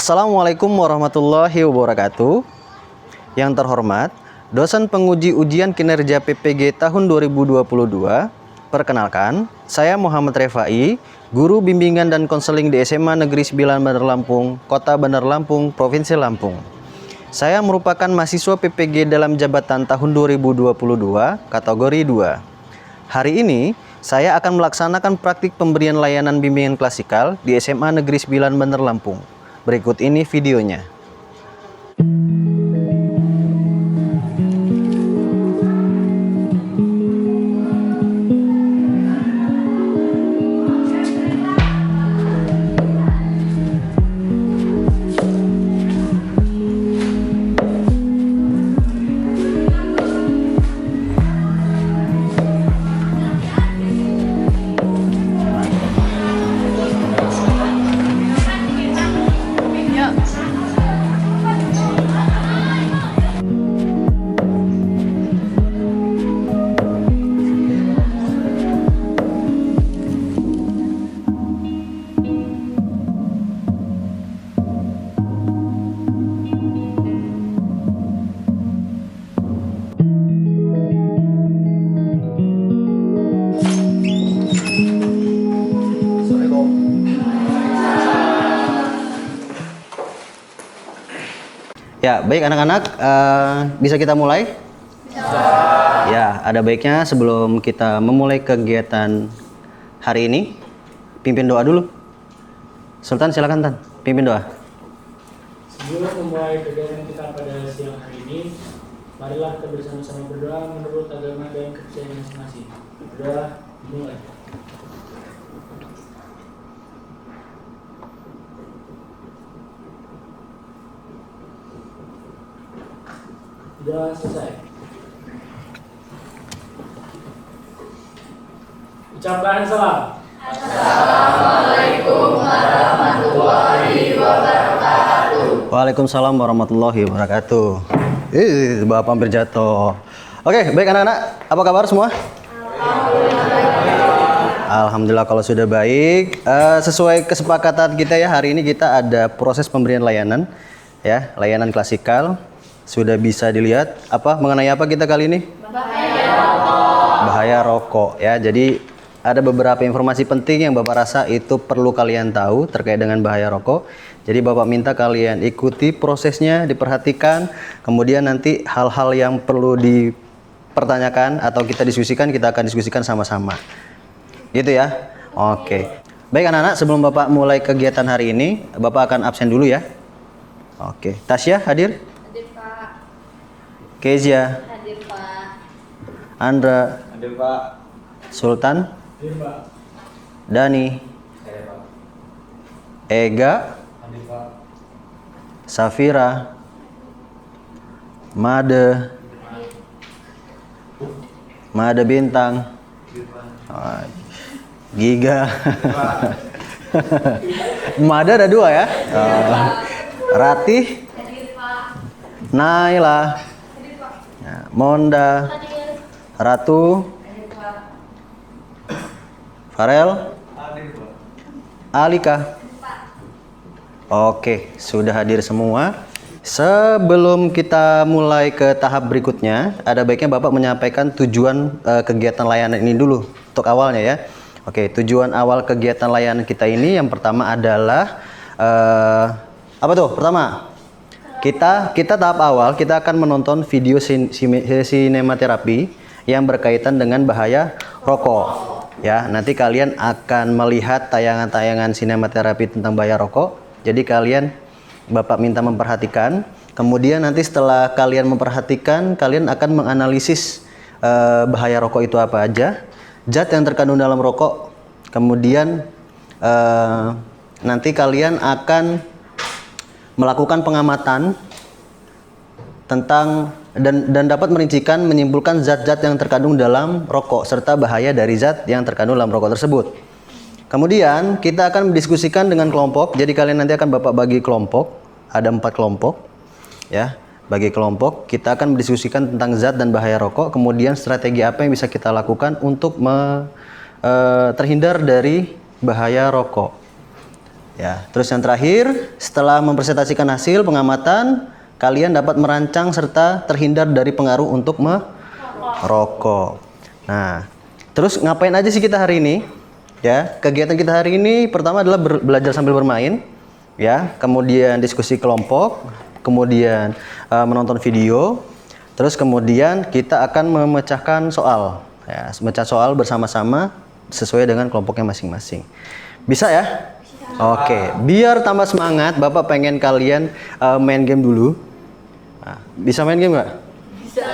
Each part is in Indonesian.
Assalamualaikum warahmatullahi wabarakatuh. Yang terhormat, dosen penguji ujian kinerja PPG tahun 2022. Perkenalkan, saya Muhammad Refai, guru bimbingan dan konseling di SMA Negeri 9 Bandar Lampung, Kota Bandar Lampung, Provinsi Lampung. Saya merupakan mahasiswa PPG dalam jabatan tahun 2022, kategori 2. Hari ini, saya akan melaksanakan praktik pemberian layanan bimbingan klasikal di SMA Negeri 9 Bandar Lampung. Berikut ini videonya. Ya, baik anak-anak, bisa kita mulai? Bisa. Ya, ada baiknya sebelum kita memulai kegiatan hari ini, pimpin doa dulu. Sultan, silakan Tan, pimpin doa. Sebelum memulai kegiatan kita pada siang hari ini, marilah kita bersama-sama berdoa menurut agama dan kepercayaan masing-masing. Berdoa dimulai. Sudah selesai. Ucapkan salam. Assalamualaikum warahmatullahi wabarakatuh. Waalaikumsalam warahmatullahi wabarakatuh. Bapak hampir jatuh. Oke, baik anak-anak, apa kabar semua? Alhamdulillah kalau sudah baik. Sesuai kesepakatan kita ya, hari ini kita ada proses pemberian layanan, ya, layanan klasikal. Sudah bisa dilihat mengenai apa kita kali ini? Bahaya rokok. Bahaya rokok ya. Jadi ada beberapa informasi penting yang Bapak rasa itu perlu kalian tahu terkait dengan bahaya rokok. Jadi Bapak minta kalian ikuti prosesnya, diperhatikan. Kemudian nanti hal-hal yang perlu dipertanyakan atau kita diskusikan, kita akan diskusikan sama-sama. Gitu ya. Oke. Baik anak-anak, sebelum Bapak mulai kegiatan hari ini, Bapak akan absen dulu ya. Oke. Tasya hadir? Hadir Pak. Kezia, Hadir Pak. Andra, Hadir Pak. Sultan, Hadir Pak. Dani, Hadir Pak. Ega, Hadir Pak. Safira, Made, Made Bintang, Giga, Made ada 2 ya. Ratih, Hadir Pak. Naila, Hadir Pak. Monda, Hadir. Ratu, Hadir Pak. Farel, Hadir Pak. Alika. Oke, sudah hadir semua. Sebelum kita mulai ke tahap berikutnya, ada baiknya Bapak menyampaikan tujuan kegiatan layanan ini dulu untuk awalnya ya. Oke, tujuan awal kegiatan layanan kita ini yang pertama adalah apa tuh? Pertama, kita tahap awal kita akan menonton video sinematerapi yang berkaitan dengan bahaya rokok. Ya, nanti kalian akan melihat tayangan-tayangan sinematerapi tentang bahaya rokok. Jadi Bapak minta memperhatikan. Kemudian nanti setelah kalian memperhatikan, kalian akan menganalisis bahaya rokok itu apa aja, zat yang terkandung dalam rokok. Kemudian nanti kalian akan melakukan pengamatan tentang dan dapat merincikan menyimpulkan zat-zat yang terkandung dalam rokok serta bahaya dari zat yang terkandung dalam rokok tersebut. Kemudian kita akan mendiskusikan dengan kelompok. Jadi kalian nanti akan Bapak bagi kelompok, ada 4 kelompok ya. Bagi kelompok kita akan mendiskusikan tentang zat dan bahaya rokok, kemudian strategi apa yang bisa kita lakukan untuk terhindar dari bahaya rokok. Ya, terus yang terakhir, setelah mempresentasikan hasil pengamatan, kalian dapat merancang serta terhindar dari pengaruh untuk merokok. Nah, terus ngapain aja sih kita hari ini? Ya, kegiatan kita hari ini pertama adalah belajar sambil bermain, ya, kemudian diskusi kelompok, kemudian menonton video, terus kemudian kita akan memecahkan soal, ya, memecah soal bersama-sama sesuai dengan kelompoknya masing-masing. Bisa ya? Oke, biar tambah semangat, Bapak pengen kalian main game dulu. Nah, bisa main game nggak? Bisa.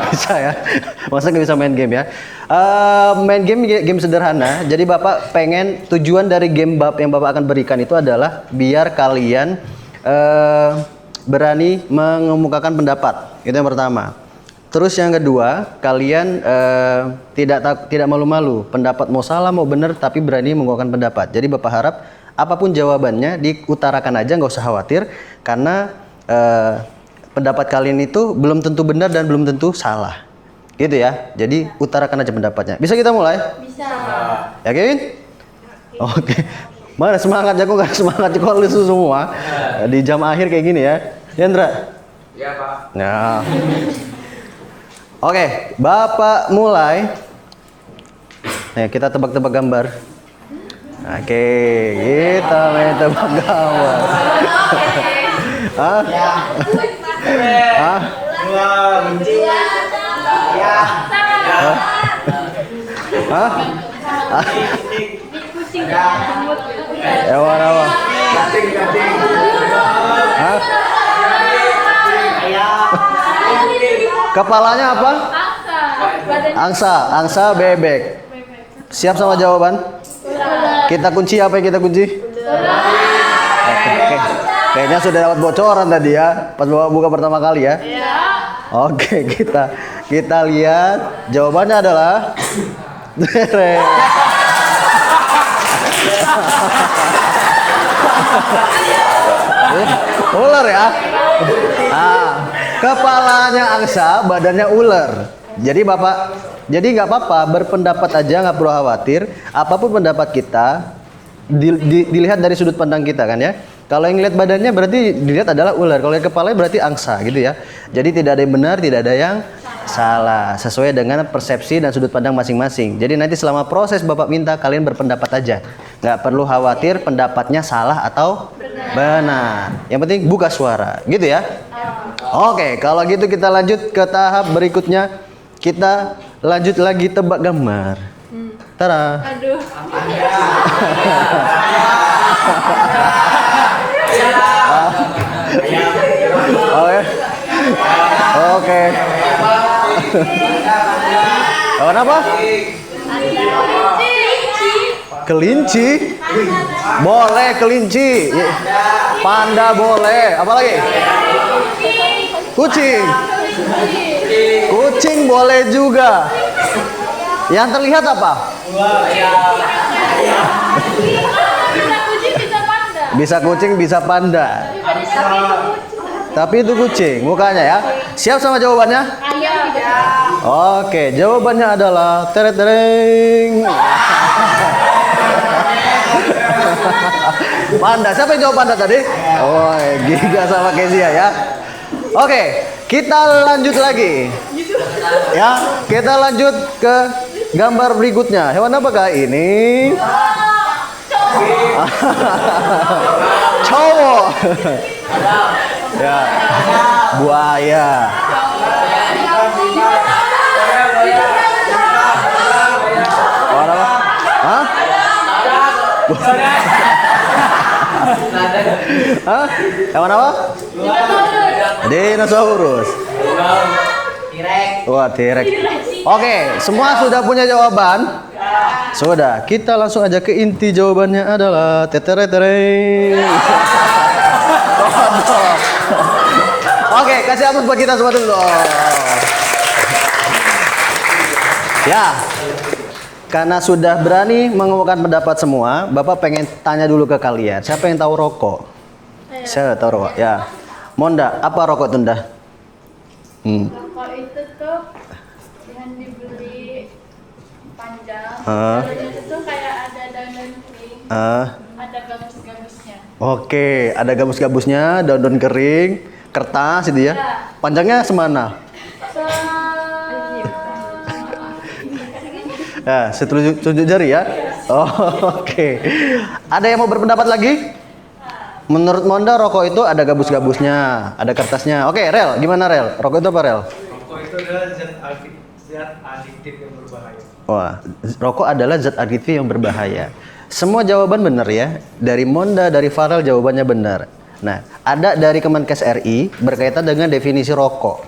Bisa ya? Masa nggak bisa main game ya? Main game sederhana. Jadi Bapak pengen tujuan dari game yang Bapak akan berikan itu adalah biar kalian berani mengemukakan pendapat. Itu yang pertama. Terus yang kedua, kalian tidak malu-malu. Pendapat mau salah mau benar, tapi berani mengemukakan pendapat. Jadi Bapak harap apapun jawabannya diutarakan aja, nggak usah khawatir, karena pendapat kalian itu belum tentu benar dan belum tentu salah, gitu ya. Jadi utarakan aja pendapatnya. Bisa kita mulai? Bisa. Yakin? Oke. Mana semangatnya, kok nggak semangat kok lesu semua di jam akhir kayak gini ya, Yandra? Iya, Pak. Nah. Oke, Bapak mulai. Nih, kita tebak-tebak gambar. Oke, kita main tebak gambar. Hah? Hah? Hah? Ya, warna apa? Hah? Kepalanya apa? Angsa bebek. Siap sama jawaban? Kita kunci apa yang kita kunci? Oke. Kayaknya sudah dapat bocoran tadi ya, pas buka pertama kali ya. Oke, kita lihat jawabannya adalah ular ya. Kepalanya angsa, badannya ular. Jadi nggak apa-apa, berpendapat aja, nggak perlu khawatir. Apapun pendapat kita dilihat dari sudut pandang kita kan ya. Kalau yang lihat badannya berarti dilihat adalah ular. Kalau yang kepalanya berarti angsa gitu ya. Jadi tidak ada yang benar, tidak ada yang salah. Sesuai dengan persepsi dan sudut pandang masing-masing. Jadi nanti selama proses Bapak minta kalian berpendapat aja. Nggak perlu khawatir pendapatnya salah atau benar. Yang penting buka suara, gitu ya. Oke, kalau gitu kita lanjut ke tahap berikutnya. Kita lanjut lagi tebak gambar. Tara. Aduh. Oke. Kawan apa? Kelinci. Boleh kelinci. Panda boleh. Apa lagi? Kucing. Kucing boleh juga. Yang terlihat apa? Bisa kucing, bisa panda. Tapi itu kucing, mukanya ya. Siap sama jawabannya? Oke, jawabannya adalah tereng. Panda. Siapa yang jawab panda tadi? Oh, Giga sama Kezia ya. Oke, kita lanjut lagi. Ya, kita lanjut ke gambar berikutnya. Hewan apakah ini? Cowok. Ya, buaya. Warna apa? Hah? Hah? Hewan apa? Dinosaurus. Wah, T-Rex. Oke, semua sudah punya jawaban? Sudah. Kita langsung aja ke inti, jawabannya adalah teteretereng. Oke, kasih aplaus buat kita semua dulu. Ya, karena sudah berani mengemukakan pendapat semua, Bapak pengen tanya dulu ke kalian. Siapa yang tahu rokok? Saya tahu rokok. Ya, Monda, apa rokok itu, Nda? Rokok itu tuh yang dibeli panjang. Dalamnya itu kayak ada daun-daun kuning. Ada gabus-gabus Oke, ada gabus-gabusnya, daun-daun kering, kertas itu ya. Panjangnya semana? Ya, setunjuk jari ya. Oh, oke. Ada yang mau berpendapat lagi? Menurut Monda rokok itu ada gabus-gabusnya, ada kertasnya. Oke, Rel, gimana Rel? Rokok itu apa Rel? Rokok itu adalah zat adiktif yang berbahaya. Wah, rokok adalah zat adiktif yang berbahaya. Semua jawaban benar ya. Dari Monda, dari Farel jawabannya benar. Nah, ada dari Kemenkes RI berkaitan dengan definisi rokok.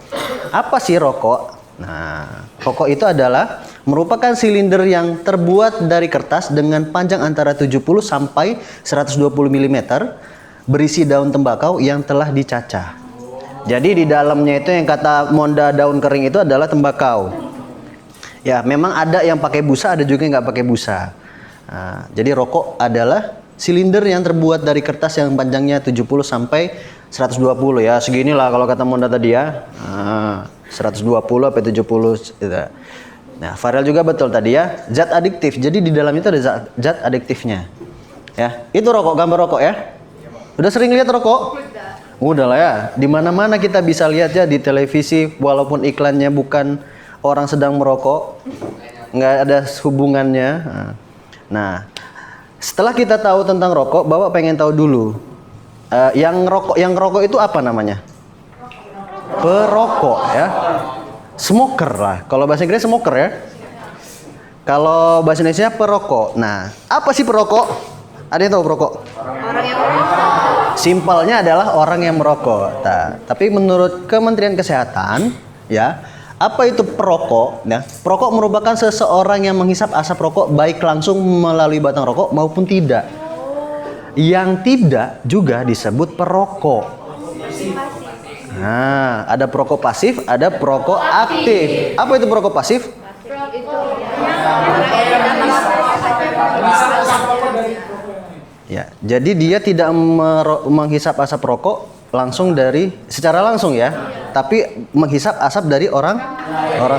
Apa sih rokok? Nah, rokok itu adalah merupakan silinder yang terbuat dari kertas dengan panjang antara 70 sampai 120 mm berisi daun tembakau yang telah dicacah. Jadi di dalamnya itu yang kata Monda daun kering itu adalah tembakau. Ya, memang ada yang pakai busa, ada juga yang nggak pakai busa. Nah, jadi rokok adalah silinder yang terbuat dari kertas yang panjangnya 70 sampai 120 ya. Seginilah kalau kata Monda tadi ya. 120 sampai 70 gitu. Nah, Farel juga betul tadi ya, zat adiktif. Jadi di dalam itu ada zat adiktifnya. Ya, itu rokok, gambar rokok ya. Udah sering lihat rokok? Udah lah ya. Di mana-mana kita bisa lihat ya di televisi walaupun iklannya bukan orang sedang merokok. Nggak ada hubungannya. Nah, setelah kita tahu tentang rokok, Bapak pengen tahu dulu yang rokok itu apa namanya? Perokok ya. Smoker lah. Kalau bahasa Inggris smoker ya. Kalau bahasa Indonesia perokok. Nah, apa sih perokok? Ada yang tahu perokok? Orang yang merokok. Simpelnya adalah orang yang merokok. Nah, tapi menurut Kementerian Kesehatan, ya, apa itu perokok? Nah, perokok merupakan seseorang yang menghisap asap rokok baik langsung melalui batang rokok maupun tidak. Yang tidak juga disebut perokok. Nah, ada perokok pasif, ada perokok aktif. Apa itu perokok pasif? Itu yang Ya, jadi dia tidak menghisap asap rokok langsung secara langsung ya, tapi menghisap asap dari orang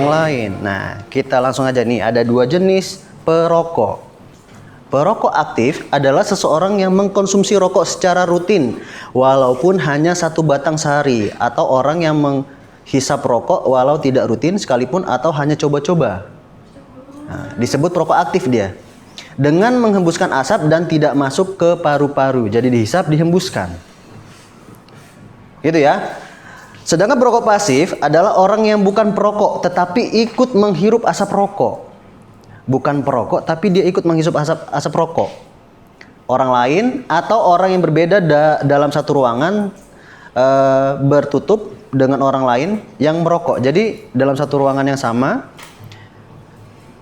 lain. Nah, kita langsung aja nih, ada dua jenis perokok. Perokok aktif adalah seseorang yang mengkonsumsi rokok secara rutin, walaupun hanya satu batang sehari, atau orang yang menghisap rokok walau tidak rutin sekalipun atau hanya coba-coba. Nah, disebut perokok aktif dia. Dengan menghembuskan asap dan tidak masuk ke paru-paru. Jadi dihisap, dihembuskan. Gitu ya. Sedangkan perokok pasif adalah orang yang bukan perokok tetapi ikut menghirup asap rokok. Bukan perokok tapi dia ikut menghisap asap rokok. Orang lain atau orang yang berbeda dalam satu ruangan bertutup dengan orang lain yang merokok. Jadi dalam satu ruangan yang sama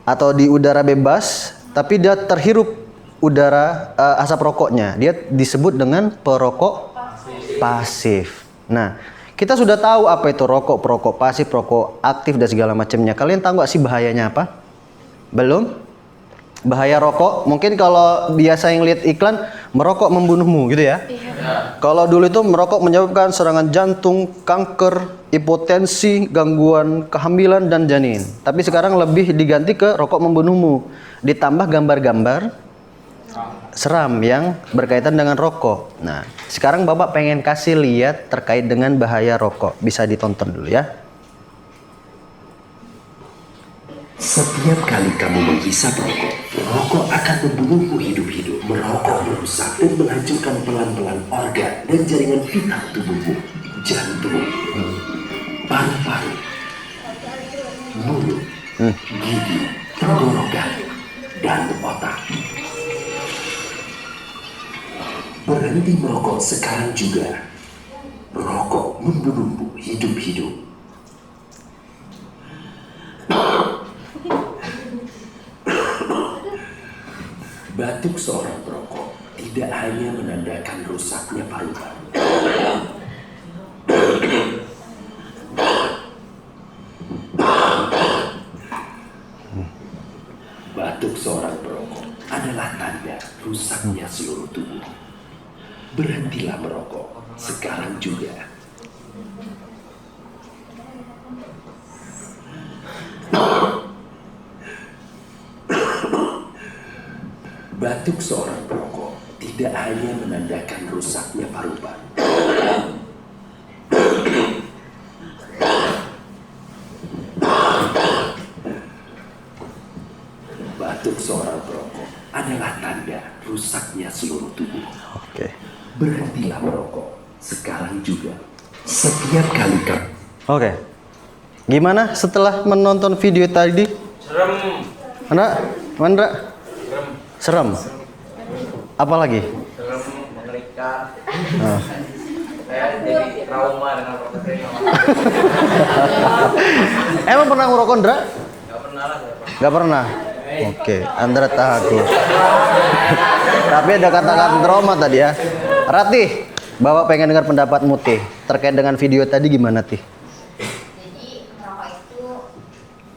atau di udara bebas tapi dia terhirup udara asap rokoknya. Dia disebut dengan perokok pasif. Nah, kita sudah tahu apa itu rokok, perokok pasif, perokok aktif dan segala macamnya. Kalian tahu nggak sih bahayanya apa? Belum? Bahaya rokok, mungkin kalau biasa yang lihat iklan, merokok membunuhmu gitu ya. Kalau dulu itu merokok menyebabkan serangan jantung, kanker, hipotensi, gangguan kehamilan dan janin. Tapi sekarang lebih diganti ke rokok membunuhmu. Ditambah gambar-gambar seram yang berkaitan dengan rokok. Nah, sekarang Bapak pengen kasih lihat terkait dengan bahaya rokok. Bisa ditonton dulu ya. Setiap kali kamu menghisap rokok, rokok akan membunuhmu hidup-hidup. Merokok merusak dan menghancurkan pelan-pelan organ dan jaringan vital tubuhmu. Jantung, paru-paru, mulut, gigi, tenggorokan, dan otak. Berhenti merokok sekarang juga. Rokok membunuhmu hidup-hidup. Batuk seorang perokok tidak hanya menandakan rusaknya paru-paru. Batuk seorang perokok adalah tanda rusaknya seluruh tubuh. Berhentilah merokok sekarang juga. Batuk seorang perokok tidak tidak hanya menandakan rusaknya paru-paru. Batuk seorang perokok adalah tanda rusaknya seluruh tubuh. Oke. Berhentilah merokok sekarang juga. Setiap kali kamu Oke. Gimana setelah menonton video tadi? Serem. Mandra? Serem. Apa lagi? Serem, mengerikan. Ah. Saya jadi trauma dengan proses ini. Emang pernah ngerokok, Ndra? Gak pernah lah, gak pernah. Gak pernah. Oke, Andra takut. Tapi ada kata-kata trauma tadi ya. Ratih, Bapak pengen dengar pendapatmu Tih terkait dengan video tadi gimana Tih? Jadi merokok itu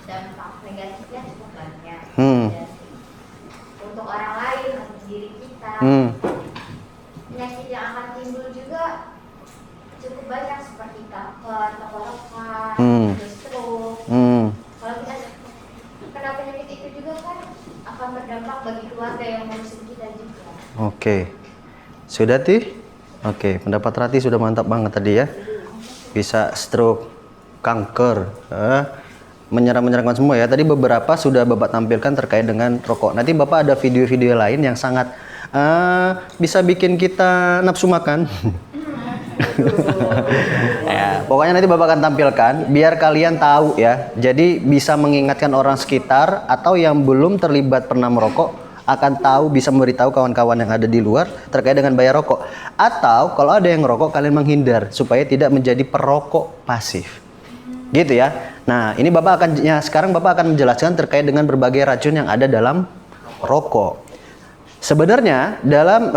dampak negatifnya cukup banyak. Hmm. Dan untuk orang lain, untuk diri kita, penyakit yang akan timbul juga cukup banyak seperti kanker, tenggorokan, stroke. Kalau kita kena penyakit itu juga kan akan berdampak bagi keluarga yang ngurusin kita juga. Oke. Sudah Tih? Oke, pendapat Rati sudah mantap banget tadi ya. Bisa stroke, kanker, menyerang semua ya. Tadi beberapa sudah Bapak tampilkan terkait dengan rokok. Nanti Bapak ada video-video lain yang sangat bisa bikin kita nafsu makan. Ya, pokoknya nanti Bapak akan tampilkan biar kalian tahu ya. Jadi bisa mengingatkan orang sekitar atau yang belum terlibat pernah merokok akan tahu, bisa memberitahu kawan-kawan yang ada di luar terkait dengan bahaya rokok. Atau kalau ada yang ngerokok kalian menghindar supaya tidak menjadi perokok pasif. Gitu ya. Nah, ini Bapak akan sekarang Bapak akan menjelaskan terkait dengan berbagai racun yang ada dalam rokok. Sebenarnya dalam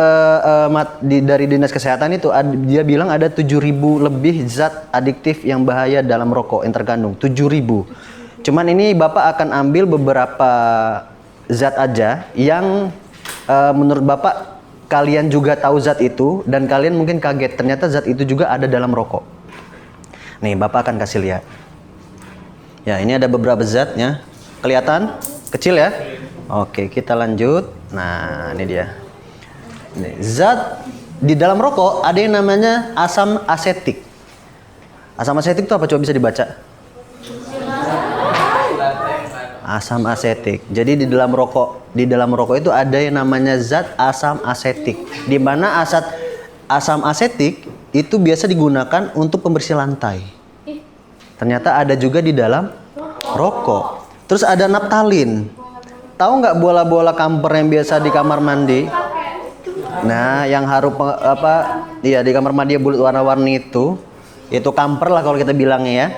dari Dinas Kesehatan itu dia bilang ada 7.000 lebih zat adiktif yang bahaya dalam rokok yang terkandung. 7.000. Cuman ini Bapak akan ambil beberapa zat aja yang menurut Bapak kalian juga tahu zat itu dan kalian mungkin kaget ternyata zat itu juga ada dalam rokok. Nih Bapak akan kasih lihat. Ya, ini ada beberapa zatnya. Kelihatan? Kecil ya? Oke, kita lanjut. Nah, ini dia. Ini, zat di dalam rokok ada yang namanya asam asetik. Asam asetik itu apa? Coba bisa dibaca. Asam asetik. Jadi di dalam rokok itu ada yang namanya zat asam asetik. Di mana asam asetik itu biasa digunakan untuk pembersih lantai. Ternyata ada juga di dalam rokok. Terus ada naftalin. Tahu nggak bola-bola kamper yang biasa di kamar mandi? Nah, yang harum iya di kamar mandi bulat warna-warni itu kamper lah kalau kita bilangnya ya.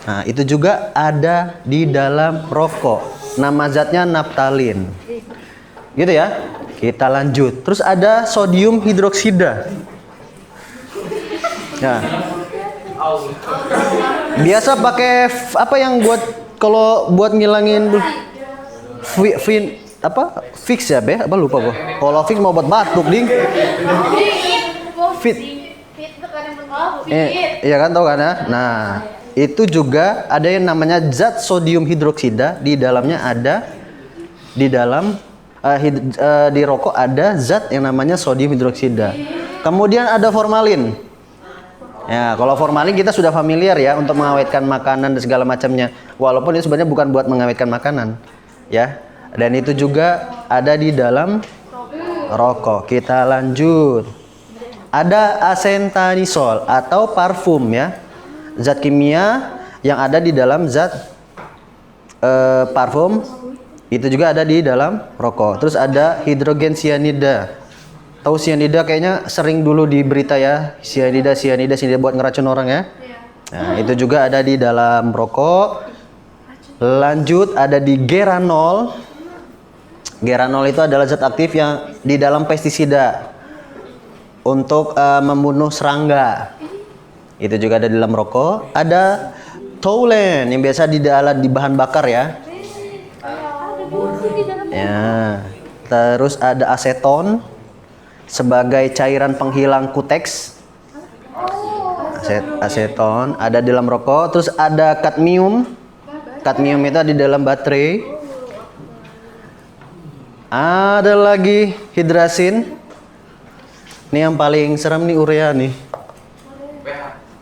Nah, itu juga ada di dalam rokok. Nama zatnya naftalin. Gitu ya. Kita lanjut. Terus ada sodium hidroksida. Nah. Biasa pakai apa yang kalau buat ngilangin fix ya be? Apa lupa gua. Kalau fix mau buat batuk ding. Fit. Iya kan tahu kan ya? Nah, itu juga ada yang namanya zat sodium hidroksida. Di dalamnya ada di dalam di rokok ada zat yang namanya sodium hidroksida. Kemudian ada formalin. Ya, kalau formalin kita sudah familiar ya untuk mengawetkan makanan dan segala macamnya. Walaupun itu sebenarnya bukan buat mengawetkan makanan, ya. Dan itu juga ada di dalam rokok. Kita lanjut. Ada acetanisol atau parfum ya. Zat kimia yang ada di dalam zat parfum itu juga ada di dalam rokok. Terus ada hidrogen cyanida. Tahu cyanida kayaknya sering dulu di berita ya. Cyanida buat ngeracun orang ya. Nah, itu juga ada di dalam rokok. Lanjut ada di geranol. Geranol itu adalah zat aktif yang di dalam pestisida untuk membunuh serangga. Itu juga ada di dalam rokok. Ada toluene yang biasa di bahan bakar ya. Ya. Terus ada aseton sebagai cairan penghilang kuteks. Aseton ada di dalam rokok. Terus ada kadmium. Kadmium itu ada di dalam baterai. Ada lagi hidrasin. Ini yang paling serem nih urea nih.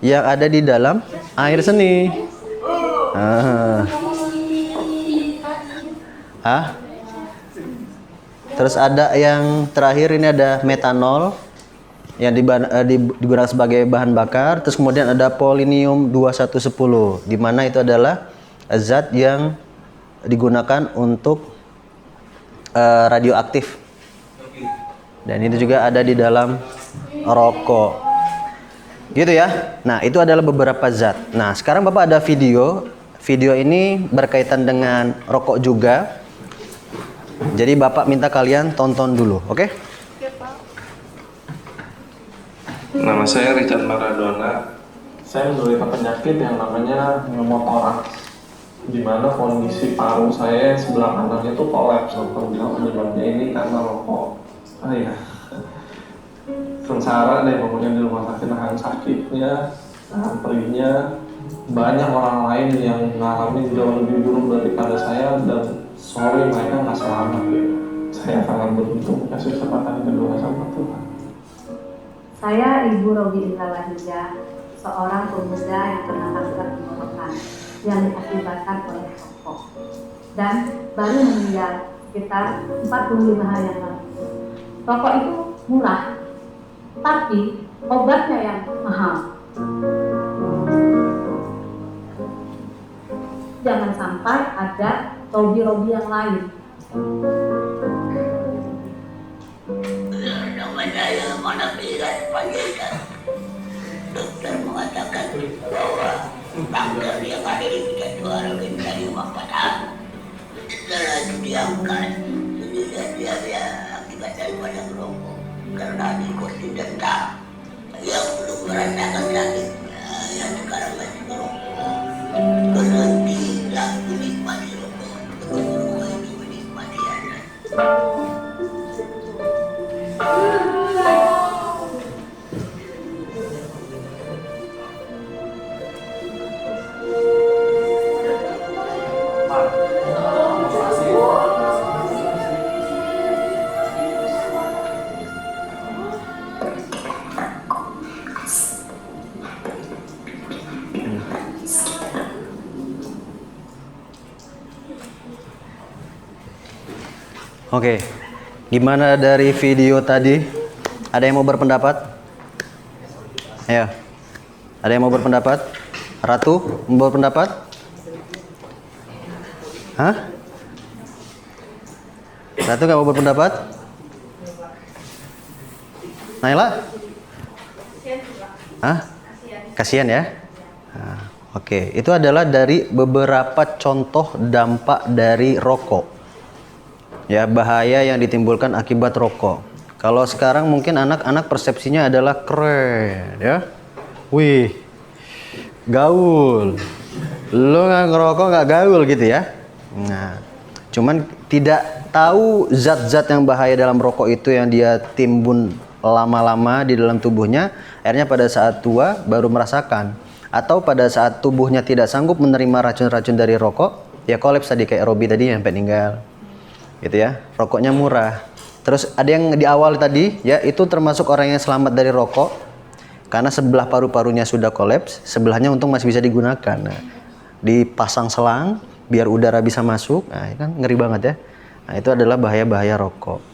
Yang ada di dalam air seni. Terus ada yang terakhir ini ada metanol yang digunakan sebagai bahan bakar. Terus kemudian ada polonium 2110 di mana itu adalah zat yang digunakan untuk radioaktif. Dan itu juga ada di dalam rokok. Gitu ya. Nah, itu adalah beberapa zat. Nah, sekarang Bapak ada video. Video ini berkaitan dengan rokok juga. Jadi Bapak minta kalian tonton dulu, oke? Nama saya Richard Maradona. Saya menderita penyakit yang namanya pneumotoraks, di mana kondisi paru saya sebelah kanannya itu kolaps. Dokter bilang penyebabnya ini karena rokok. Sengsara deh pokoknya di rumah sakit, nahan sakitnya, nahan perihnya. Banyak orang lain yang mengalami jauh lebih buruk daripada saya, dan sorry mereka nggak selamat gitu. Saya sangat beruntung kasih kesempatan kedua sama Tuhan. Saya Ibu Robi Indrawahija, seorang pemuda yang pernah kanker tenggorokan yang diakibatkan oleh rokok dan baru meninggal sekitar 45 hari yang lalu. Rokok itu murah, tapi obatnya yang mahal. Jangan sampai ada Robi yang lain. Nama saya Manapiran Panjaitan. Dokter mengatakan bahwa kanker yang ada di pita suara dari Mapatah setelah itu diangkat, jadi dia akibat daripada merokok karena nikotin dendam. Yang belum merasakan sakitnya, yang sekarang masih merokok, berhentilah menikmati rokok. Rokok itu menikmati anak. Oke, gimana dari video tadi? Ada yang mau berpendapat? Ya, ada yang mau berpendapat? Ratu mau berpendapat? Hah? Ratu nggak mau berpendapat? Naila? Hah? Kasihan ya? Nah, oke, itu adalah dari beberapa contoh dampak dari rokok. Ya, bahaya yang ditimbulkan akibat rokok. Kalau sekarang mungkin anak-anak persepsinya adalah keren, ya. Wih, gaul. Lo nggak ngerokok nggak gaul gitu ya. Nah, cuman tidak tahu zat-zat yang bahaya dalam rokok itu yang dia timbun lama-lama di dalam tubuhnya. Akhirnya pada saat tua baru merasakan. Atau pada saat tubuhnya tidak sanggup menerima racun-racun dari rokok, ya kolaps tadi kayak Robi tadi yang sampai meninggal. Gitu ya, rokoknya murah. Terus ada yang di awal tadi ya, itu termasuk orang yang selamat dari rokok karena sebelah paru-parunya sudah kolaps, sebelahnya untung masih bisa digunakan. Nah, dipasang selang biar udara bisa masuk. Nah, ini kan ngeri banget ya. Nah, itu adalah bahaya-bahaya rokok.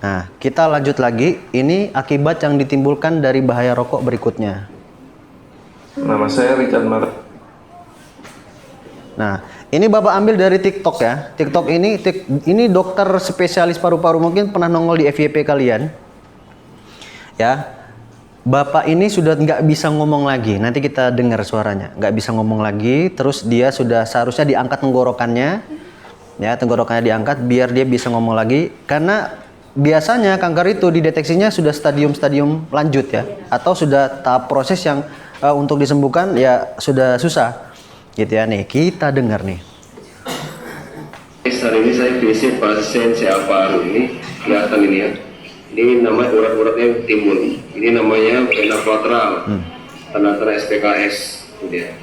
Nah, kita lanjut lagi. Ini akibat yang ditimbulkan dari bahaya rokok berikutnya. Nama saya Richard Maradona. Nah, ini Bapak ambil dari TikTok ya. TikTok ini dokter spesialis paru-paru, mungkin pernah nongol di FYP kalian. Ya, Bapak ini sudah nggak bisa ngomong lagi. Nanti kita dengar suaranya. Nggak bisa ngomong lagi. Terus dia sudah seharusnya diangkat tenggorokannya. Ya, tenggorokannya diangkat biar dia bisa ngomong lagi. Karena biasanya kanker itu dideteksinya sudah stadium-stadium lanjut ya, atau sudah tahap proses yang untuk disembuhkan ya sudah susah. Gitu ya, nih kita dengar nih. Hari ini saya visit pasien CA paru ini, kelihatan ini ya. Ini namanya urat-uratnya timbul. Ini namanya vena lateral, tanda-tanda SPKS, gitu ya.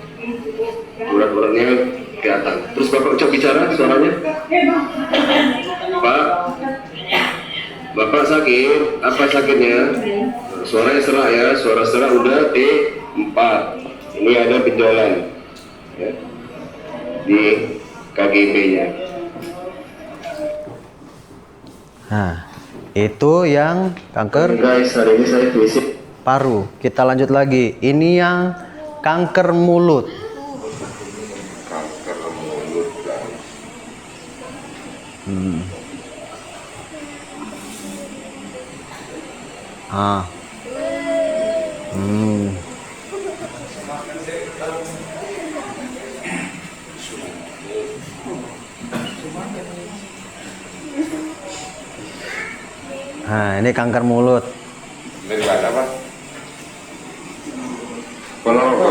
Urat-uratnya kelihatan. Terus Bapak ucap bicara suaranya, Pak Bapak sakit, apa sakitnya? Nah, suaranya serak ya, suara serak udah T4. Ini ada benjolan ya, di KGB-nya. Nah, itu yang kanker Guys, hari ini saya fisik. paru. Kita lanjut lagi. Ini yang kanker mulut. Kanker mulut guys. Ah. Nah, ini kanker mulut. Dari mana Pak? Kenapa?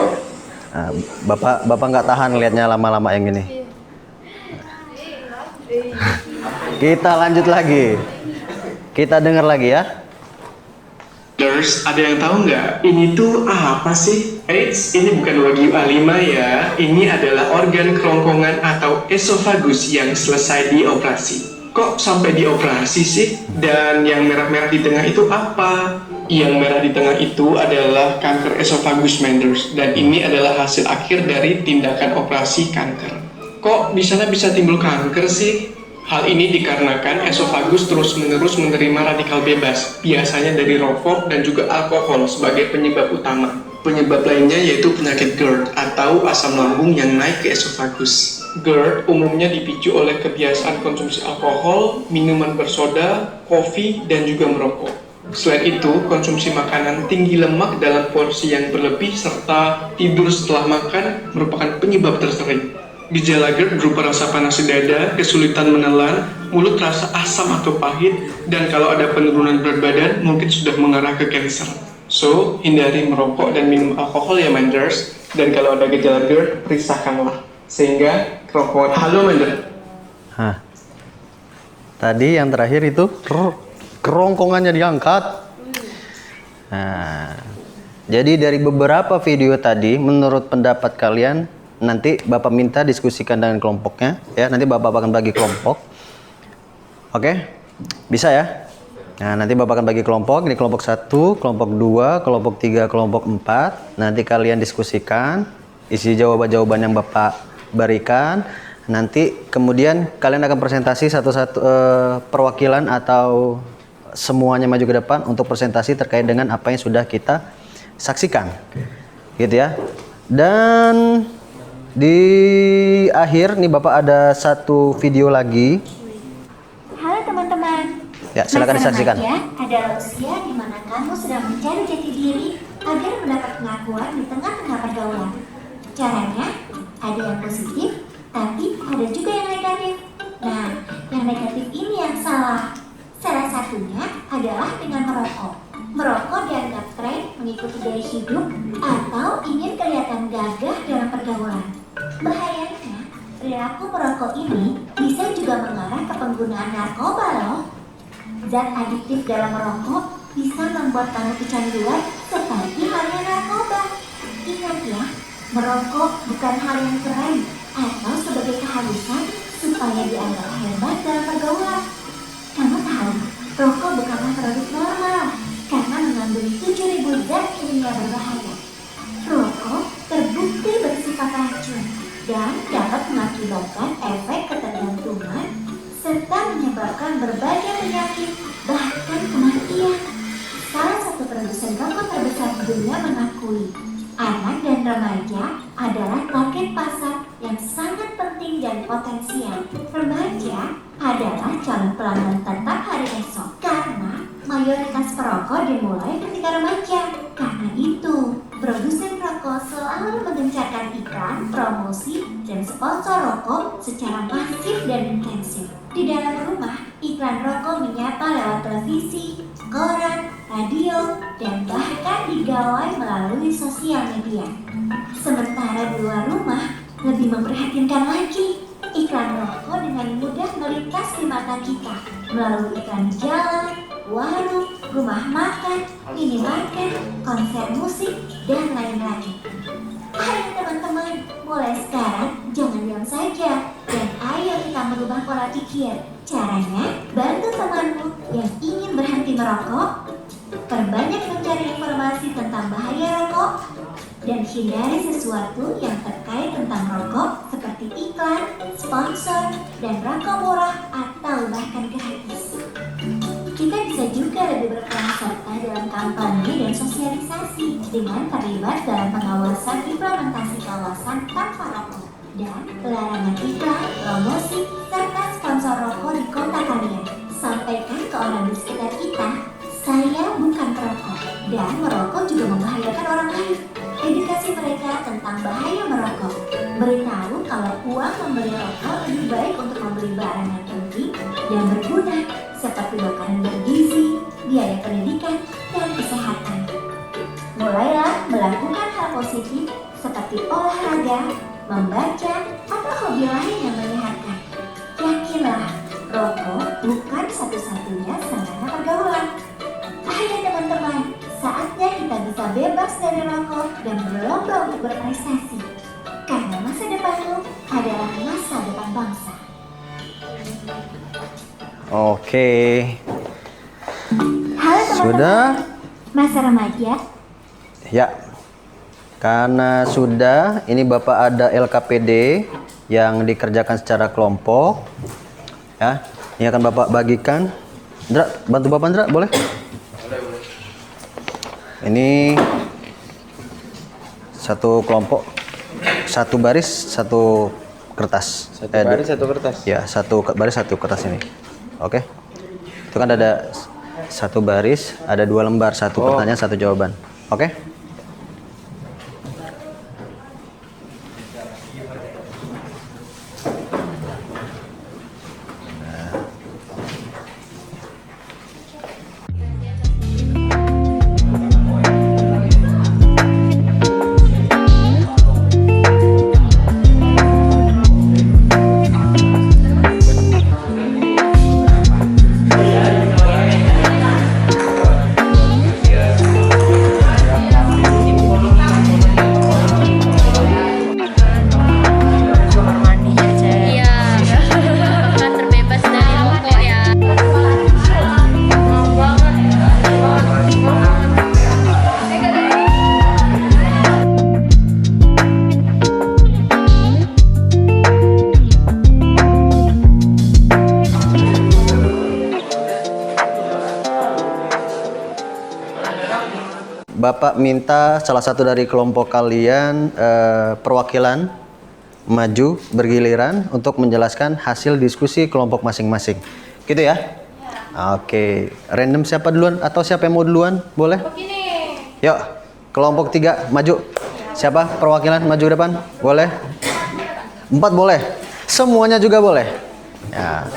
Nah, bapak nggak tahan lihatnya lama-lama yang gini. Kita lanjut lagi. Kita dengar lagi ya. Terus ada yang tahu nggak? Ini tuh apa sih? Eits, ini bukan wagyu A5 ya. Ini adalah organ kerongkongan atau esofagus yang selesai dioperasi. Kok sampai dioperasi sih? Dan yang merah-merah di tengah itu apa? Yang merah di tengah itu adalah kanker esofagus Menders. Dan ini adalah hasil akhir dari tindakan operasi kanker. Kok di sana bisa timbul kanker sih? Hal ini dikarenakan esofagus terus-menerus menerima radikal bebas, biasanya dari rokok dan juga alkohol sebagai penyebab utama. Penyebab lainnya yaitu penyakit GERD atau asam lambung yang naik ke esofagus. GERD umumnya dipicu oleh kebiasaan konsumsi alkohol, minuman bersoda, kopi, dan juga merokok. Selain itu, konsumsi makanan tinggi lemak dalam porsi yang berlebih serta tidur setelah makan merupakan penyebab tersering. Gejala GERD berupa rasa panas di dada, kesulitan menelan, mulut terasa asam atau pahit, dan kalau ada penurunan berat badan mungkin sudah mengarah ke kanker. So, hindari merokok dan minum alkohol ya Menders, dan kalau ada gejala GERD, periksakanlah. Sehingga kerongkongan. Halo Mender. Hah. Tadi yang terakhir itu kerongkongannya diangkat. Nah, jadi dari beberapa video tadi, menurut pendapat kalian, nanti Bapak minta diskusikan dengan kelompoknya ya. Nanti Bapak akan bagi kelompok. Oke? Bisa ya? Nah, nanti Bapak akan bagi kelompok. Ini kelompok 1, kelompok 2, kelompok 3, kelompok 4. Nanti kalian diskusikan isi jawaban-jawaban yang Bapak berikan. Nanti kemudian kalian akan presentasi satu-satu perwakilan atau semuanya maju ke depan untuk presentasi terkait dengan apa yang sudah kita saksikan. Gitu ya. Dan di akhir nih Bapak ada satu video lagi. Halo teman-teman. Ya, silakan disaksikan. Masa remaja adalah usia di mana kamu sedang mencari jati diri agar mendapat pengakuan di tengah-tengah pergaulan. Caranya ada yang positif, tapi ada juga yang negatif. Nah, yang negatif ini yang salah. Salah satunya adalah dengan merokok. Merokok dianggap tren, mengikuti gaya hidup, atau ingin kelihatan gagah dalam pergaulan. Bahayanya, perilaku merokok ini bisa juga mengarah ke penggunaan narkoba loh. Zat adiktif dalam merokok bisa membuat kamu kecanduan seperti halnya narkoba. Ingat ya, merokok bukan hal yang keren atau sebagai keharusan supaya dianggap hebat dalam pergaulan. Kamu tahu, rokok bukanlah produk normal karena mengandung 7.000 zat kimia berbahaya. Rokok terbukti bersifat racun dan dapat mengakibatkan efek ketergantungan serta menyebabkan berbagai penyakit, bahkan kematian. Salah satu produsen rokok terbesar di dunia mengakui, anak dan remaja adalah target pasar yang sangat penting dan potensial. Remaja adalah calon pelanggan tetap hari esok karena mayoritas perokok dimulai ketika remaja. Karena itu, produsen rokok selalu mengencarkan iklan, promosi, dan sponsor rokok secara masif dan intensif. Di dalam rumah, iklan rokok menyapa lewat televisi, koran, radio, dan bahkan digawai melalui sosial media. Sementara di luar rumah, lebih memprihatinkan lagi. Iklan rokok dengan mudah melintas di mata kita melalui iklan jalan, warung, rumah makan, minimarket, konser musik, dan lain-lain. Ayo teman-teman, mulai sekarang jangan diam saja dan ayo kita merubah pola pikir. Caranya, bantu temanmu yang ingin berhasil merokok, perbanyak mencari informasi tentang bahaya rokok, dan hindari sesuatu yang terkait tentang rokok seperti iklan, sponsor, dan rokok murah atau bahkan gratis. Kita bisa juga lebih berperan serta dalam kampanye dan sosialisasi dengan terlibat dalam pengawasan implementasi kawasan tanpa rokok dan larangan iklan, promosi, serta sponsor rokok di kota kalian. Sampaikan ke orang di sekitar kita, saya bukan perokok dan merokok juga membahayakan orang lain. Edukasi mereka tentang bahaya merokok. Beritahu kalau uang membeli rokok lebih baik untuk membeli barang yang penting dan berguna seperti makanan bergizi, biaya pendidikan, dan kesehatan. Mulailah melakukan hal positif seperti olahraga, membaca, atau hobi lain yang menyehatkan. Yakinlah, rokok bukan satu-satunya sarana pergaulan. Ayo teman-teman, saatnya kita bisa bebas dari rokok dan berlomba untuk berprestasi. Karena masa depanmu adalah masa depan bangsa. Oke. Halo teman-teman. Sudah? Masa remaja. Ya. Karena sudah, ini Bapak ada LKPD yang dikerjakan secara kelompok. Ya, ini akan Bapak bagikan. Ndra, bantu Bapak Ndra, boleh? Ini satu kelompok, satu baris, satu kertas. Satu baris, satu kertas. Ya, satu baris, satu kertas ini. Oke. Itu kan ada satu baris, ada 2 lembar, satu pertanyaan, satu jawaban. Oke? Bapak minta salah satu dari kelompok kalian perwakilan maju bergiliran untuk menjelaskan hasil diskusi kelompok masing-masing. Gitu ya? Oke. Random siapa duluan atau siapa yang mau duluan? Boleh? Yuk, kelompok 3 maju. Siapa perwakilan maju ke depan? Boleh? 4 boleh? Semuanya juga boleh? Ya.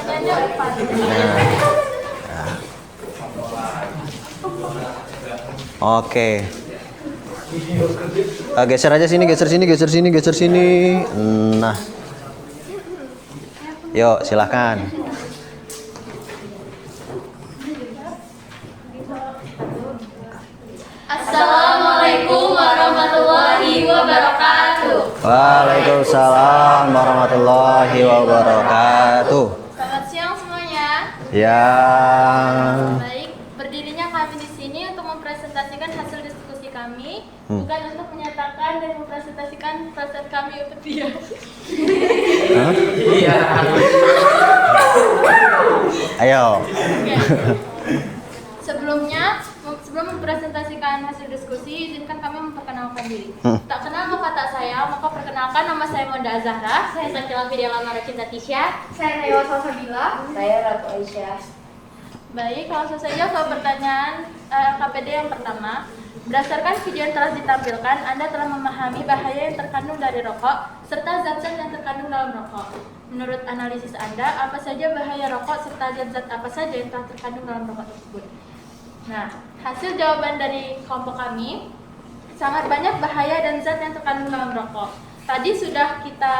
Oke. Geser aja sini, geser sini, geser sini, geser sini. Nah. Yuk, silakan. Assalamualaikum warahmatullahi wabarakatuh. Waalaikumsalam warahmatullahi wabarakatuh. Selamat siang semuanya. Ya. Baik, berdirinya kami di sini untuk mempresentasikan hasil diskusi kami, bukan untuk menyatakan dan mempresentasikan perasaan kami untuk dia. Iya. Ayo. Oke. Sebelum mempresentasikan hasil diskusi, izinkan kami memperkenalkan diri. Tak kenal maka tak sayang, maka perkenalkan, nama saya Monda Azahra. Saya Sakila Vidya Lamara Cinta Tisha. Saya Naywa Salsabila. Saya Ratu Aisyah. Baik, langsung saja ke pertanyaan KPD yang pertama. Berdasarkan video yang telah ditampilkan, Anda telah memahami bahaya yang terkandung dari rokok serta zat-zat yang terkandung dalam rokok. Menurut analisis Anda, apa saja bahaya rokok serta zat-zat apa saja yang telah terkandung dalam rokok tersebut? Nah, hasil jawaban dari kelompok kami, sangat banyak bahaya dan zat yang terkandung dalam rokok. Tadi sudah kita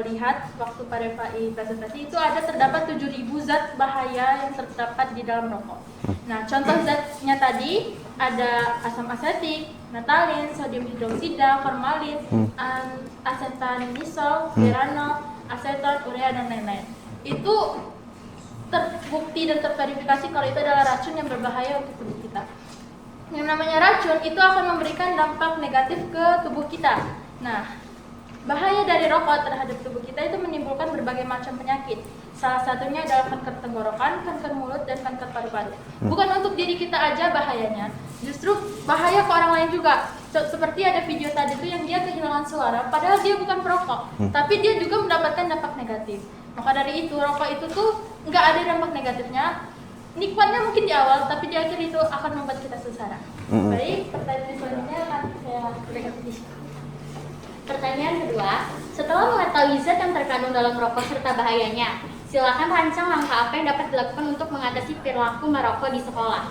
lihat waktu Pak Refai presentasi, itu terdapat 7.000 zat bahaya yang terdapat di dalam rokok. Nah, contoh zatnya tadi ada asam asetik, natalin, sodium hidroksida, formalin, acetanisol, geranol, aseton, urea, dan lain-lain. Itu terbukti dan terverifikasi kalau itu adalah racun yang berbahaya untuk tubuh kita. Yang namanya racun itu akan memberikan dampak negatif ke tubuh kita. Nah, bahaya dari rokok terhadap tubuh kita itu menimbulkan berbagai macam penyakit. Salah satunya adalah kanker tenggorokan, kanker mulut, dan kanker paru-paru. Bukan untuk diri kita aja bahayanya, justru bahaya ke orang lain juga. Seperti ada video tadi tuh yang dia kehilangan suara, padahal dia bukan perokok, tapi dia juga mendapatkan dampak negatif. Maka dari itu, rokok itu tuh nggak ada dampak negatifnya. Nikmatnya mungkin di awal, tapi di akhir itu akan membuat kita sengsara. Baik, pertanyaan selanjutnya akan saya repetisi. Pertanyaan kedua, setelah mengetahui zat yang terkandung dalam rokok serta bahayanya, silakan rancang langkah apa yang dapat dilakukan untuk mengatasi perilaku merokok di sekolah.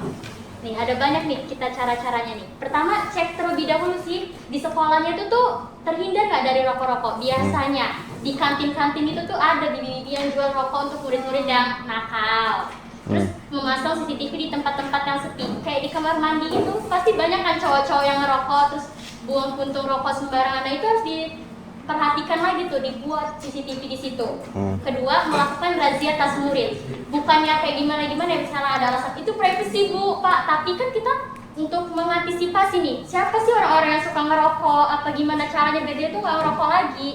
Nih, ada banyak nih kita cara-caranya nih. Pertama, cek terlebih dahulu sih di sekolahnya itu tuh terhindar nggak dari rokok-rokok. Biasanya di kantin-kantin itu tuh ada bibi-bibi yang jual rokok untuk murid-murid yang nakal. Terus memasang CCTV di tempat-tempat yang sepi. Kayak di kamar mandi itu pasti banyak kan cowok-cowok yang ngerokok terus buang puntung rokok sembarangan. Nah, itu harus diperhatikan lagi tuh, dibuat CCTV di situ. Kedua, melakukan razia tas murid. Bukannya kayak gimana-gimana misalnya ada alasan itu privacy Bu, Pak, tapi kan kita untuk mengantisipasi nih, siapa sih orang-orang yang suka ngerokok, apa gimana caranya biar dia tuh nggak ngerokok lagi.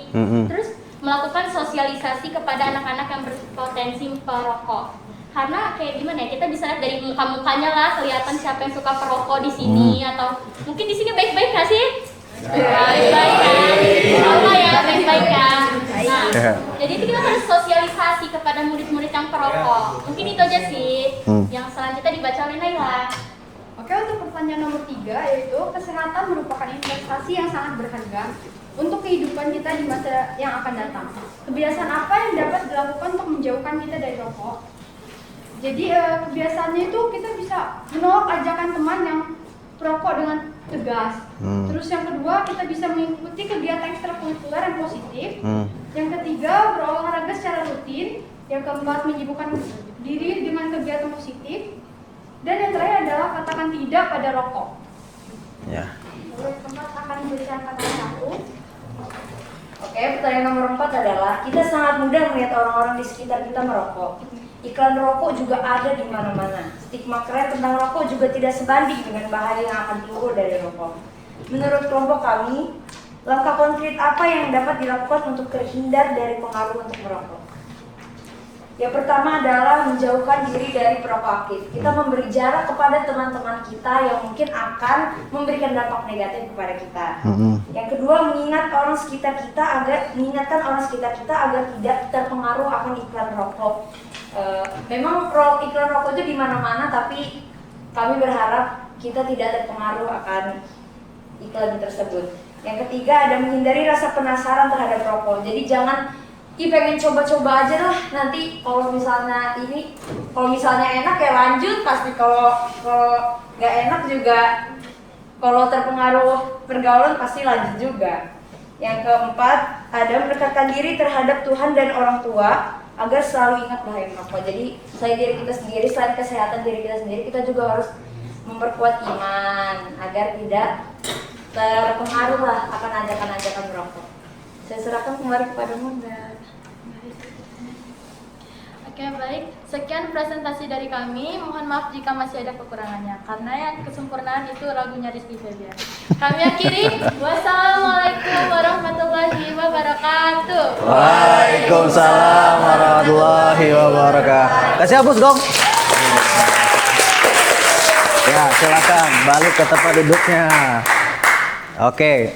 Terus melakukan sosialisasi kepada anak-anak yang berpotensi perokok. Karena kayak gimana ya, kita bisa lihat dari muka-mukanya lah kelihatan siapa yang suka perokok di sini, atau mungkin di sini baik-baik nggak sih? Baik-baik kan? Apa ya, baik-baik kan? Nah, jadi itu kita harus sosialisasi kepada murid-murid yang perokok. Mungkin itu aja sih. Yang selanjutnya dibaca oleh Naila. Oke, untuk pertanyaan nomor 3, yaitu kesehatan merupakan investasi yang sangat berharga untuk kehidupan kita di masa yang akan datang. Kebiasaan apa yang dapat dilakukan untuk menjauhkan kita dari rokok? Jadi kebiasaannya itu kita bisa menolak ajakan teman yang perokok dengan tegas. Terus yang kedua, kita bisa mengikuti kegiatan ekstrakurikuler yang positif. Yang ketiga, berolahraga secara rutin. Yang keempat, menyibukkan diri dengan kegiatan positif. Dan yang terakhir adalah katakan tidak pada rokok. Ya. Yang keempat akan diberikan kata 1. Oke, pertanyaan nomor 4 adalah kita sangat mudah melihat orang-orang di sekitar kita merokok. Iklan rokok juga ada di mana-mana. Stigma keren tentang rokok juga tidak sebanding dengan bahaya yang akan timbul dari rokok. Menurut kelompok kami, langkah konkret apa yang dapat dilakukan untuk terhindar dari pengaruh untuk merokok? Yang pertama adalah menjauhkan diri dari perokok aktif. Kita memberi jarak kepada teman-teman kita yang mungkin akan memberikan dampak negatif kepada kita. Yang kedua, mengingatkan orang sekitar kita agar tidak terpengaruh akan iklan rokok. Memang iklan rokok itu di mana-mana, tapi kami berharap kita tidak terpengaruh akan iklan tersebut. Yang ketiga, ada menghindari rasa penasaran terhadap rokok. Jadi jangan pengen coba-coba aja lah, nanti kalau misalnya enak ya lanjut, pasti kalau nggak enak juga, kalau terpengaruh pergaulan pasti lanjut juga. Yang keempat, ada mendekatkan diri terhadap Tuhan dan orang tua agar selalu ingat bahaya merokok. Jadi selain diri kita sendiri, selain kesehatan diri kita sendiri, kita juga harus memperkuat iman agar tidak terpengaruh lah akan ajakan-ajakan merokok. Saya serahkan kembali kepada Bunda. Oke, baik. Sekian presentasi dari kami. Mohon maaf jika masih ada kekurangannya, karena yang kesempurnaan itu lagunya Rizky Febian. Kami akhiri. Wassalamualaikum warahmatullahi wabarakatuh. Waalaikumsalam warahmatullahi wabarakatuh. Kasih hapus dong. Ya, silakan balik ke tempat duduknya. Oke,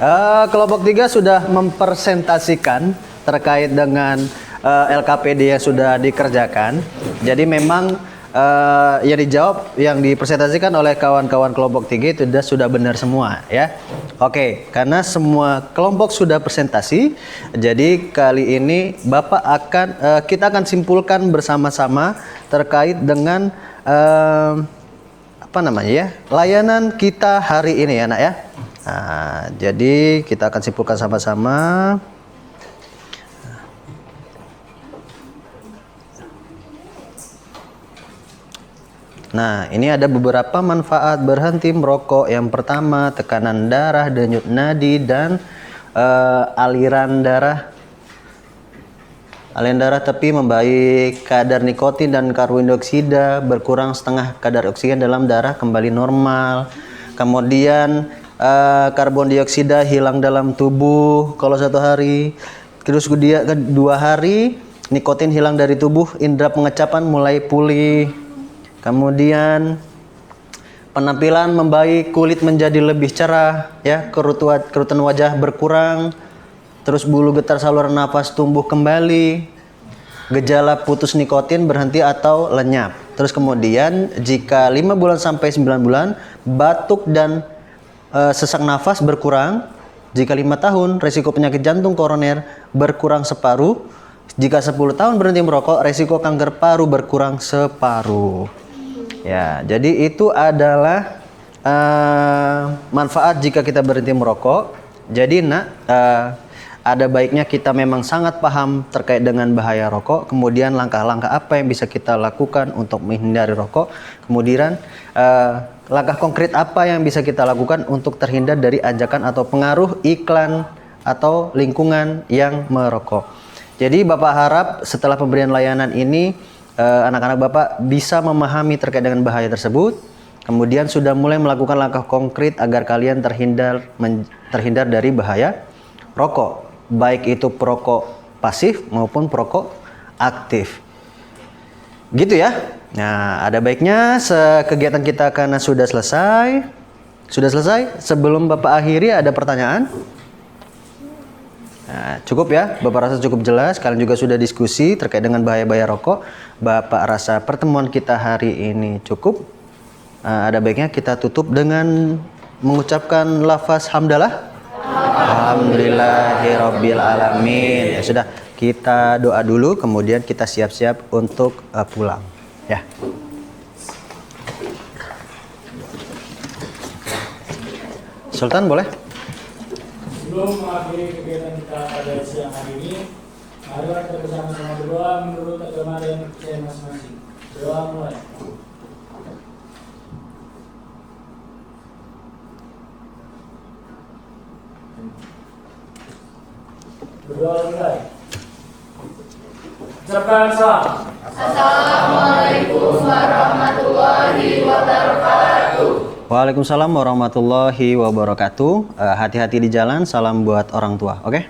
kelompok 3 sudah mempresentasikan terkait dengan LKPD yang sudah dikerjakan. Jadi memang yang dijawab, yang dipresentasikan oleh kawan-kawan kelompok 3 itu sudah benar semua ya. Oke, karena semua kelompok sudah presentasi, jadi kali ini kita akan simpulkan bersama-sama terkait dengan layanan kita hari ini ya nak ya. Nah, jadi kita akan simpulkan sama-sama. Nah, ini ada beberapa manfaat berhenti merokok. Yang pertama, tekanan darah, denyut nadi, dan aliran darah. Aliran darah tepi membaik, kadar nikotin dan karbon dioksida berkurang setengah, kadar oksigen dalam darah kembali normal. Kemudian karbon dioksida hilang dalam tubuh kalau 1 hari. Terus 2 hari nikotin hilang dari tubuh, indera pengecapan mulai pulih. Kemudian penampilan membaik, kulit menjadi lebih cerah, ya, kerutan wajah berkurang. Terus bulu getar saluran nafas tumbuh kembali. Gejala putus nikotin berhenti atau lenyap. Terus kemudian jika 5 bulan sampai 9 bulan batuk dan sesak nafas berkurang. Jika 5 tahun resiko penyakit jantung koroner berkurang separuh. Jika 10 tahun berhenti merokok resiko kanker paru berkurang separuh. Ya, jadi itu adalah manfaat jika kita berhenti merokok. Jadi ada baiknya kita memang sangat paham terkait dengan bahaya rokok, kemudian langkah-langkah apa yang bisa kita lakukan untuk menghindari rokok, kemudian langkah konkret apa yang bisa kita lakukan untuk terhindar dari ajakan atau pengaruh iklan atau lingkungan yang merokok. Jadi Bapak harap setelah pemberian layanan ini anak-anak Bapak bisa memahami terkait dengan bahaya tersebut, kemudian sudah mulai melakukan langkah konkret agar kalian terhindar dari bahaya rokok, baik itu perokok pasif maupun perokok aktif. Gitu ya. Nah, ada baiknya kegiatan kita karena sudah selesai. Sudah selesai? Sebelum Bapak akhiri ada pertanyaan? Nah, cukup ya. Bapak rasa cukup jelas. Kalian juga sudah diskusi terkait dengan bahaya-bahaya rokok. Bapak rasa pertemuan kita hari ini cukup. Ada baiknya kita tutup dengan mengucapkan lafaz hamdalah. Alhamdulillahirabbil alamin. Ya sudah, kita doa dulu kemudian kita siap-siap untuk pulang ya. Sultan boleh? Sebelum mengakhiri kegiatan kita pada siang hari ini, marilah kita bersama-sama berdoa menurut agama dan kepercayaan masing-masing. Doa mulai. Berdoa mulai. Ucapkan salam. Assalamualaikum warahmatullahi wabarakatuh. Waalaikumsalam warahmatullahi wabarakatuh. Hati-hati di jalan. Salam buat orang tua. Oke?